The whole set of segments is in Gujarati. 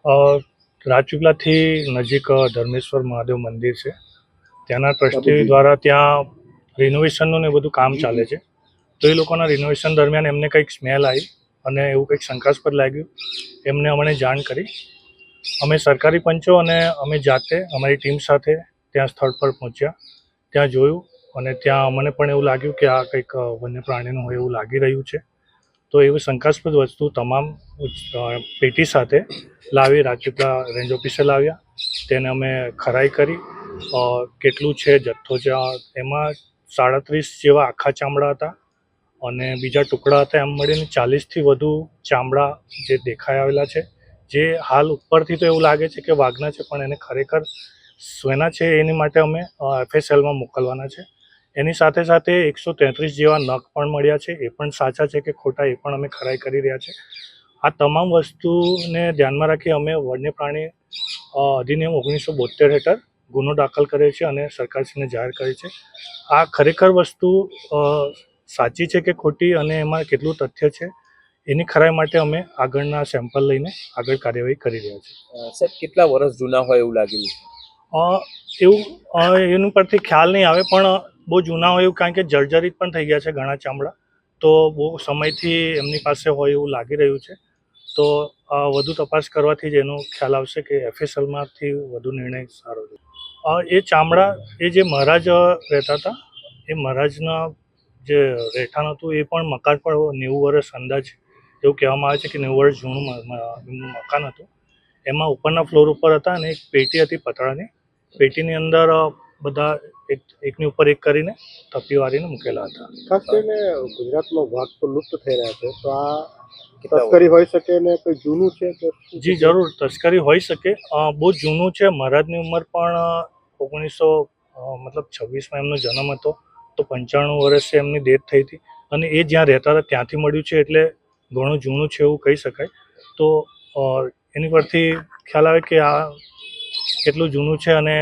અ, રાજપીપળાથી નજીક ધર્મેશ્વર મહાદેવ મંદિર છે. ત્યાંના ટ્રસ્ટી દ્વારા ત્યાં રિનોવેશનનું ને બધું કામ ચાલે છે. તો એ લોકોના રિનોવેશન દરમિયાન એમને કંઈક સ્મેલ આવી અને એવું કંઈક શંકાસ્પદ લાગ્યું. એમને અમને જાણ કરી. અમે સરકારી પંચો અને અમે જાતે અમારી ટીમ સાથે ત્યાં સ્થળ પર પહોંચ્યા. ત્યાં જોયું અને ત્યાં અમને પણ એવું લાગ્યું કે આ કંઈક વન્ય પ્રાણીનું હોય એવું લાગી રહ્યું છે. તો એવી શંકાસ્પદ વસ્તુ તમામ પેટી સાથે લાવી રાજપીપળા રેન્જ ઓફિસે લાવ્યા. તેને અમે ખરાઈ કરી. કેટલું છે જથ્થો છે એમાં 37 જેવા આખા ચામડા હતા અને બીજા ટુકડા હતા. એમ મળીને 40થી વધુ ચામડા જે દેખાઈ આવેલા છે, જે હાલ ઉપરથી તો એવું લાગે છે કે વાઘના છે, પણ એને ખરેખર શેના છે એની માટે અમે FSLમાં મોકલવાના છે. એની સાથે સાથે 133 જેવા નખ પણ મળ્યા છે. એ પણ સાચા છે કે ખોટા એ પણ અમે ખરાઈ કરી રહ્યા છે. આ તમામ વસ્તુને ધ્યાનમાં રાખી અમે વન્ય પ્રાણી અધિનિયમ 1972 હેઠળ ગુનો દાખલ કર્યો છે અને સરકારશ્રીને જાહેર કરી છે. આ ખરેખર વસ્તુ સાચી છે કે ખોટી અને એમાં કેટલું તથ્ય છે એની ખરાઈ માટે અમે આગળના સેમ્પલ લઈને આગળ કાર્યવાહી કરી રહ્યા છીએ. સાહેબ, કેટલા વર્ષ જૂના હોય એવું લાગી રહ્યું છે? એવું એનું પરથી ખ્યાલ નહીં આવે, પણ બહુ જૂના હોય એવું, કારણ કે જર્જરિત પણ થઈ ગયા છે ઘણા ચામડા. તો બહુ સમયથી એમની પાસે હોય એવું લાગી રહ્યું છે. તો વધુ તપાસ કરવાથી જ એનો ખ્યાલ આવશે કે FSLમાંથી વધુ નિર્ણય સારો છે. એ ચામડા એ જે મહારાજ રહેતા હતા, એ મહારાજના જે રહેઠાણ હતું એ પણ મકાન પણ 90 વર્ષ અંદાજ એવું કહેવામાં આવે છે કે 90 વર્ષ જૂનું એમનું મકાન હતું. એમાં ઉપરના ફ્લોર ઉપર હતા અને એક પેટી હતી પતળાની. પેટીની અંદર બધા એકની ઉપર એક કરીને તપી વાળીને મૂકેલા હતા. ખાસ કરીને ગુજરાતમાં વાઘ તો લુપ્ત થઈ રહ્યા છે, તો આ તસ્કરી હોઈ શકે ને કોઈ જૂનું છે? જી જરૂર, તસ્કરી હોઈ શકે. બહુ જૂનું છે. મહારાજની ઉંમર પણ 1926માં એમનો જન્મ હતો, તો 95 વર્ષે એમની ડેથ થઈ હતી. અને એ જ્યાં રહેતા હતા ત્યાંથી મળ્યું છે, એટલે ઘણું જૂનું છે એવું કહી શકાય. તો એની પરથી ખ્યાલ આવે કે આ કેટલું જૂનું છે અને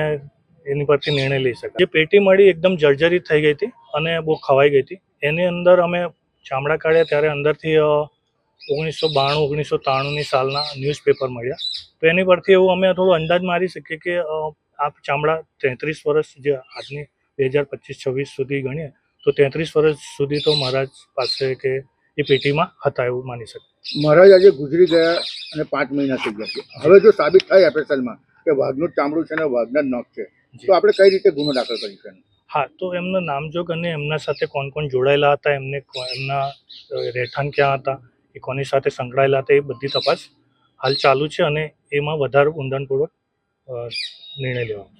એની પરથી નિર્ણય લઈ શકાય. જે પેટી મળી એકદમ જર્જરિત થઈ ગઈ હતી અને બહુ ખવાઈ ગઈ હતી. એની અંદર અમે ચામડા કાઢ્યા ત્યારે અંદરથી 1992 1993ની સાલના ન્યૂઝપેપર મળ્યા. તો એની પરથી એવું અમે થોડો અંદાજ મારી શકીએ કે આ ચામડા 33 વર્ષ, જે આજની 2025-26 સુધી ગણીએ તો 33 વર્ષ સુધી તો મહારાજ પાસે કે એ પેટીમાં હતા એવું માની શકાય. મહારાજ આજે ગુજરી ગયા અને 5 મહિના થઈ ગયા છે. હવે જો સાબિત થાય FSLમાં કે વાઘનું ચામડું છે અને વાઘના નખ છે, તો આપણે કઈ રીતે ગુનો દાખલ કરીશું? હા, તો એમના નામજોગ અને એમના સાથે કોણ કોણ જોડાયેલા હતા, એમના રહેઠાણ ક્યાં હતા, એ કોની સાથે સંકળાયેલા હતા, એ બધી તપાસ હાલ ચાલુ છે અને એમાં વધારે ઊંડાણપૂર્વક નિર્ણય લેવાનો.